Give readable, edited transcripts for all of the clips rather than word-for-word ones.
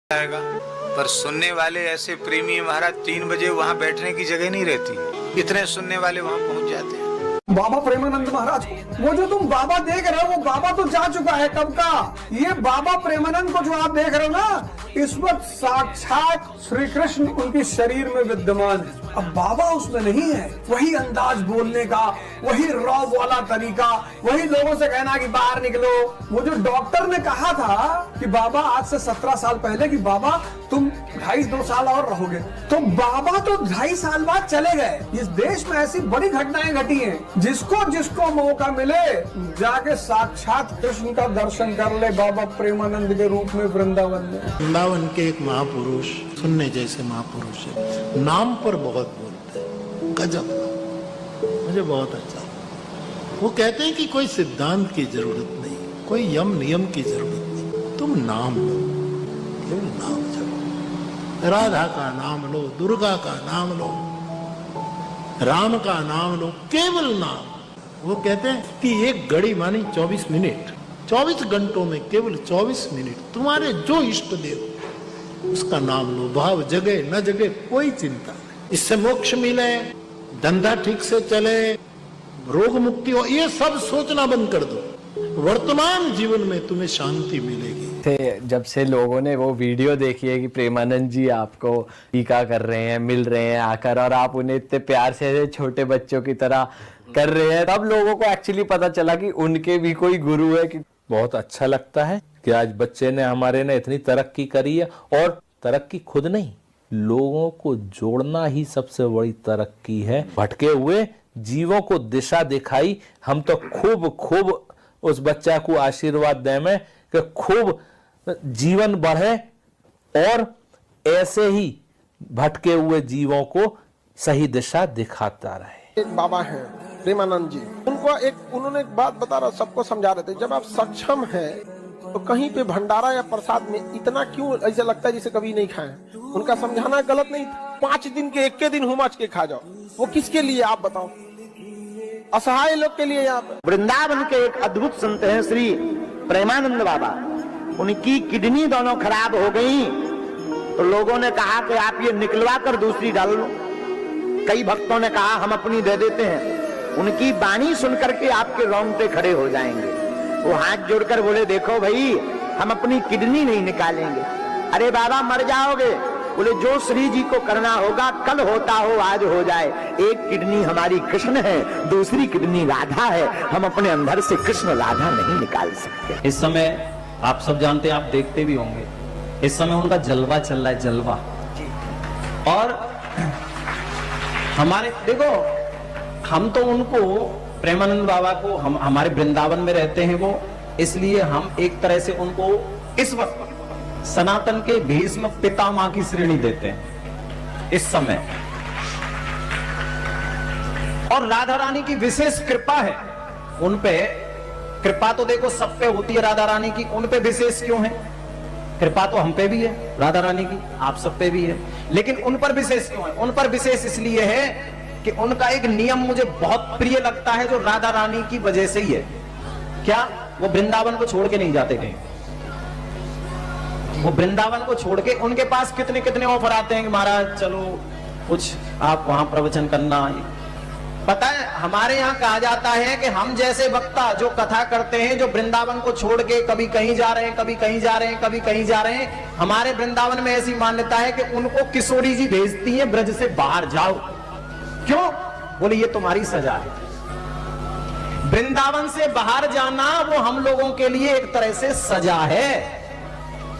जाएगा। पर सुनने वाले ऐसे प्रेमी महाराज 3 बजे वहाँ बैठने की जगह नहीं रहती, इतने सुनने वाले वहाँ पहुँच जाते हैं। बाबा प्रेमानंद महाराज, वो जो तुम बाबा देख रहे हो वो बाबा तो जा चुका है कब का। ये बाबा प्रेमानंद को जो आप देख रहे हो ना, इस वक्त साक्षात श्री कृष्ण उनके शरीर में विद्यमान है। अब बाबा उसमें नहीं है। वही अंदाज बोलने का, वही रौब वाला तरीका, वही लोगों से कहना कि बाहर निकलो। वो जो डॉक्टर ने कहा था कि बाबा आज से 17 साल पहले कि बाबा तुम 2.5-2 साल और रहोगे, तो बाबा तो 2.5 साल बाद चले गए। इस देश में ऐसी बड़ी घटनाएं घटी हैं, जिसको मौका मिले जाके साक्षात कृष्ण का दर्शन कर ले बाबा प्रेमानंद के रूप में वृंदावन में। वृंदावन के एक महापुरुष, सुनने जैसे महापुरुष है, नाम पर बहुत बोलते हैं, गजब, मुझे बहुत अच्छा। वो कहते हैं कि कोई सिद्धांत की जरूरत नहीं, कोई यम नियम की जरूरत नहीं, तुम नाम लो, केवल नाम जपो। राधा का नाम लो, दुर्गा का नाम लो, राम का नाम लो, केवल नाम। वो कहते हैं कि एक घड़ी मानी 24 मिनट, 24 घंटों में केवल 24 मिनट तुम्हारे जो इष्ट देव उसका नाम लो। भाव जगे न जगे कोई चिंता नहीं, इससे मोक्ष मिले, धंधा ठीक से चले, रोग मुक्ति हो, ये सब सोचना बंद कर दो। वर्तमान जीवन में तुम्हें शांति मिलेगी। जब से लोगों ने वो वीडियो देखी है कि प्रेमानंद जी आपको टीका कर रहे हैं, मिल रहे हैं आकर, और आप उन्हें इतने प्यार से छोटे बच्चों की तरह कर रहे हैं, तब लोगों को एक्चुअली पता चला कि उनके भी कोई गुरु है। कि बहुत अच्छा लगता है कि आज बच्चे ने हमारे ने इतनी तरक्की करी है, और तरक्की खुद नहीं, लोगों को जोड़ना ही सबसे बड़ी तरक्की है। भटके हुए जीवों को दिशा दिखाई। हम तो खूब उस बच्चा को आशीर्वाद दें में कि खूब जीवन बढ़े और ऐसे ही भटके हुए जीवों को सही दिशा दिखाता रहे। एक बाबा हैं प्रेमानंद जी, उन्होंने एक बात बता रहा, सबको समझा रहे थे, जब आप सक्षम हैं तो कहीं पे भंडारा या प्रसाद में इतना क्यों ऐसा लगता है जैसे कभी नहीं खाए। उनका समझाना गलत नहीं था। 5 दिन के 1 दिन हुमाच के खा जाओ, वो किसके लिए आप बताओ? असहाय लोग के लिए। यहाँ पे वृंदावन के एक अद्भुत संत हैं श्री प्रेमानंद बाबा, उनकी किडनी दोनों खराब हो गई, तो लोगों ने कहा कि आप ये निकलवा कर दूसरी डाल लो। कई भक्तों ने कहा हम अपनी दे देते हैं। उनकी वाणी सुनकर के आपके रोंगटे खड़े हो जाएंगे। वो हाथ जोड़कर बोले, देखो भाई, हम अपनी किडनी नहीं निकालेंगे। अरे बाबा मर जाओगे। बोले जो श्री जी को करना होगा, कल होता हो आज हो जाए। एक किडनी हमारी कृष्ण है, दूसरी किडनी राधा है, हम अपने अंदर से कृष्ण राधा नहीं निकाल सकते। इस समय आप सब जानते हैं, आप देखते भी होंगे, इस समय उनका जलवा चल रहा है, जलवा। और हमारे देखो, हम तो उनको प्रेमानंद बाबा को हमारे वृंदावन में रहते हैं वो, इसलिए हम एक तरह से उनको इस वक्त सनातन के भीष्म पितामह की श्रेणी देते हैं इस समय। और राधा रानी की विशेष कृपा है उन पे। कृपा तो देखो सब पे होती है राधा रानी की, उन पे विशेष क्यों है? कृपा तो हम पे भी है राधा रानी की, आप सब पे भी है, लेकिन उन पर विशेष क्यों है? उन पर विशेष इसलिए है कि उनका एक नियम मुझे बहुत प्रिय लगता है, जो राधा रानी की वजह से ही है। क्या? वो वृंदावन को छोड़ के नहीं जाते कहीं। वो वृंदावन को छोड़ के, उनके पास कितने कितने ऑफर आते हैं कि महाराज चलो कुछ आप वहां प्रवचन करना। पता है, हमारे यहाँ कहा जाता है कि हम जैसे वक्ता जो कथा करते हैं, जो वृंदावन को छोड़ के कभी कहीं जा रहे हैं, कभी कहीं जा रहे हैं, कभी कहीं जा रहे हैं, हमारे वृंदावन में ऐसी मान्यता है कि उनको किशोरी जी भेजती है, ब्रज से बाहर जाओ। क्यों? बोले ये तुम्हारी सजा है। वृंदावन से बाहर जाना वो हम लोगों के लिए एक तरह से सजा है।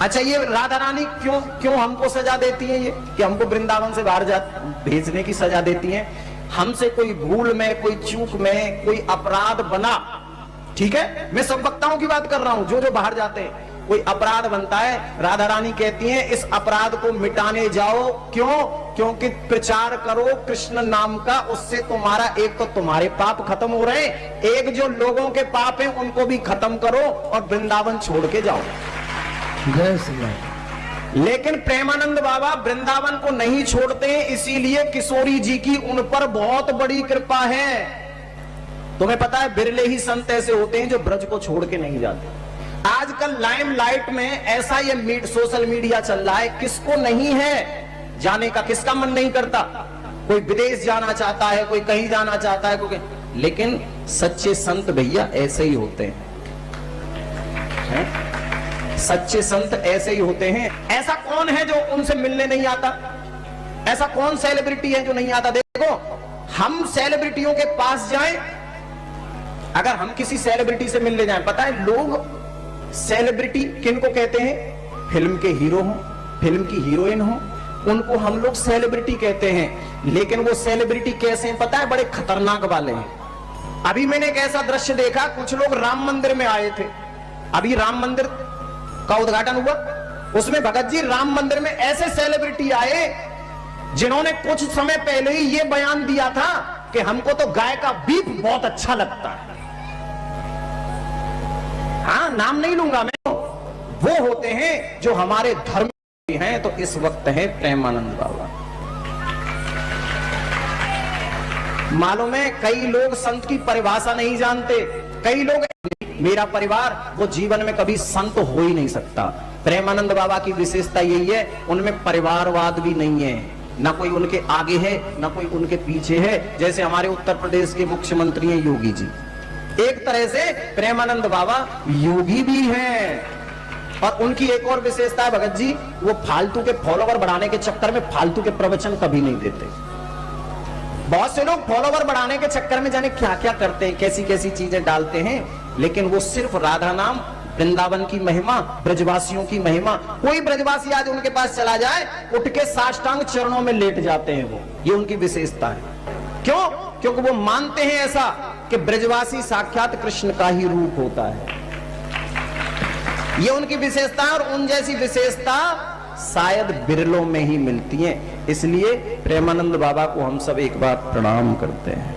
अच्छा, ये राधा रानी क्यों हमको सजा देती है? ये कि हमको वृंदावन से बाहर भेजने की सजा देती है। हमसे कोई भूल में, कोई चूक में, कोई अपराध बना, ठीक है, मैं सब वक्ताओं की बात कर रहा हूं, जो बाहर जाते हैं, कोई अपराध बनता है, राधा रानी कहती हैं इस अपराध को मिटाने जाओ। क्यों? क्योंकि प्रचार करो कृष्ण नाम का, उससे तुम्हारा एक तो तुम्हारे पाप खत्म हो रहे हैं, एक जो लोगों के पाप हैं उनको भी खत्म करो और वृंदावन छोड़ के जाओ। जय श्री राम। लेकिन प्रेमानंद बाबा वृंदावन को नहीं छोड़ते, इसीलिए किशोरी जी की उन पर बहुत बड़ी कृपा है। तुम्हें पता है, बिरले ही संत ऐसे होते हैं जो ब्रज को छोड़ के नहीं जाते। आजकल लाइमलाइट में ऐसा ये सोशल मीडिया चल रहा है, किसको नहीं है जाने का, किसका मन नहीं करता? कोई विदेश जाना चाहता है, कोई कहीं जाना चाहता है, कोई, लेकिन सच्चे संत भैया ऐसे ही होते हैं, सच्चे संत ऐसे ही होते हैं। ऐसा कौन है जो उनसे मिलने नहीं आता? ऐसा कौन सेलिब्रिटी है जो नहीं आता? देखो, हम सेलिब्रिटियों के पास जाएं, अगर हम किसी सेलिब्रिटी से मिलने जाएं, पता है लोग सेलिब्रिटी किनको कहते हैं? फिल्म के हीरो हो, फिल्म की हीरोइन हो, उनको हम लोग सेलिब्रिटी कहते हैं। लेकिन वो सेलिब्रिटी कैसे हैं पता है? बड़े खतरनाक वाले हैं। अभी मैंने एक ऐसा दृश्य देखा, कुछ लोग राम मंदिर में आए थे, अभी राम मंदिर का उद्घाटन हुआ, उसमें भगत जी राम मंदिर में ऐसे सेलिब्रिटी आए जिन्होंने कुछ समय पहले ही ये बयान दिया था कि हमको तो गाय का बीफ बहुत अच्छा लगता है। हाँ, नाम नहीं लूंगा मैं। वो होते हैं जो हमारे धर्म हैं। तो इस वक्त है प्रेमानंद बाबा। मालूम है, कई लोग संत की परिभाषा नहीं जानते। कई लोग, मेरा परिवार, वो जीवन में कभी संत हो ही नहीं सकता। प्रेमानंद बाबा की विशेषता यही है, उनमें परिवारवाद भी नहीं है, ना कोई उनके आगे है ना कोई उनके पीछे है। जैसे हमारे उत्तर प्रदेश के मुख्यमंत्री हैं योगी जी, एक तरह से प्रेमानंद बाबा योगी भी हैं। और उनकी एक और विशेषता है भगत जी, वो फालतू के फॉलोवर बढ़ाने के चक्कर में फालतू के प्रवचन कभी नहीं देते। बहुत से लोग फॉलोवर बढ़ाने के चक्कर में जाने क्या क्या करते हैं, कैसी कैसी चीजें डालते हैं, लेकिन वो सिर्फ राधा नाम, वृंदावन की महिमा, ब्रजवासियों की महिमा। कोई ब्रजवासी आज उनके पास चला जाए, उठ के साष्टांग चरणों में लेट जाते हैं वो। ये उनकी विशेषता है। क्यों? क्योंकि वो मानते हैं ऐसा कि ब्रजवासी साक्षात कृष्ण का ही रूप होता है। ये उनकी विशेषता है, और उन जैसी विशेषता शायद बिरलों में ही मिलती हैं। इसलिए प्रेमानंद बाबा को हम सब एक बार प्रणाम करते हैं,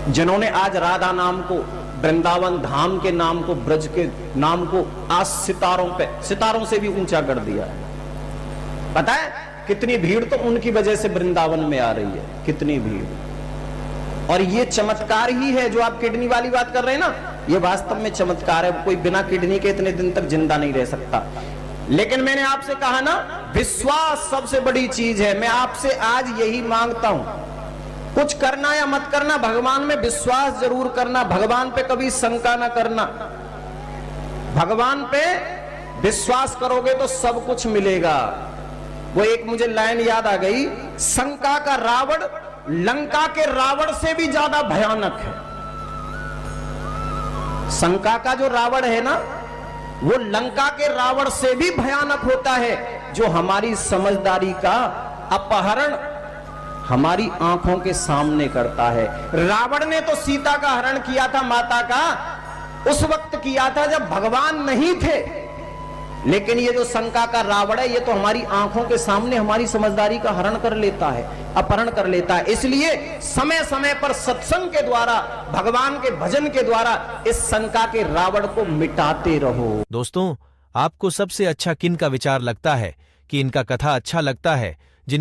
जिन्होंने आज राधा नाम को, वृंदावन धाम के नाम को, ब्रज के नाम को आज सितारों से भी ऊंचा कर दिया है। पता है कितनी भीड़ तो उनकी वजह से वृंदावन में आ रही है, कितनी भीड़। और ये चमत्कार ही है जो आप किडनी वाली बात कर रहे हैं ना, ये वास्तव में चमत्कार है। कोई बिना किडनी के इतने दिन तक जिंदा नहीं रह सकता। लेकिन मैंने आपसे कहा ना, विश्वास सबसे बड़ी चीज है। मैं आपसे आज यही मांगता हूं, कुछ करना या मत करना, भगवान में विश्वास जरूर करना, भगवान पे कभी शंका ना करना। भगवान पे विश्वास करोगे तो सब कुछ मिलेगा। वो एक मुझे लाइन याद आ गई, शंका का रावण लंका के रावण से भी ज्यादा भयानक है। शंका का जो रावण है ना, वो लंका के रावण से भी भयानक होता है, जो हमारी समझदारी का अपहरण हमारी आंखों के सामने करता है। रावण ने तो सीता का हरण किया था, माता का, उस वक्त किया था जब भगवान नहीं थे। लेकिन ये जो शंका का रावण है, ये तो हमारी आंखों के सामने हमारी समझदारी का हरण कर लेता है, अपहरण कर लेता है। इसलिए समय समय पर सत्संग के द्वारा, भगवान के भजन के द्वारा इस शंका के रावण को मिटाते रहो। दोस्तों, आपको सबसे अच्छा किन का विचार लगता है कि इनका कथा अच्छा लगता है,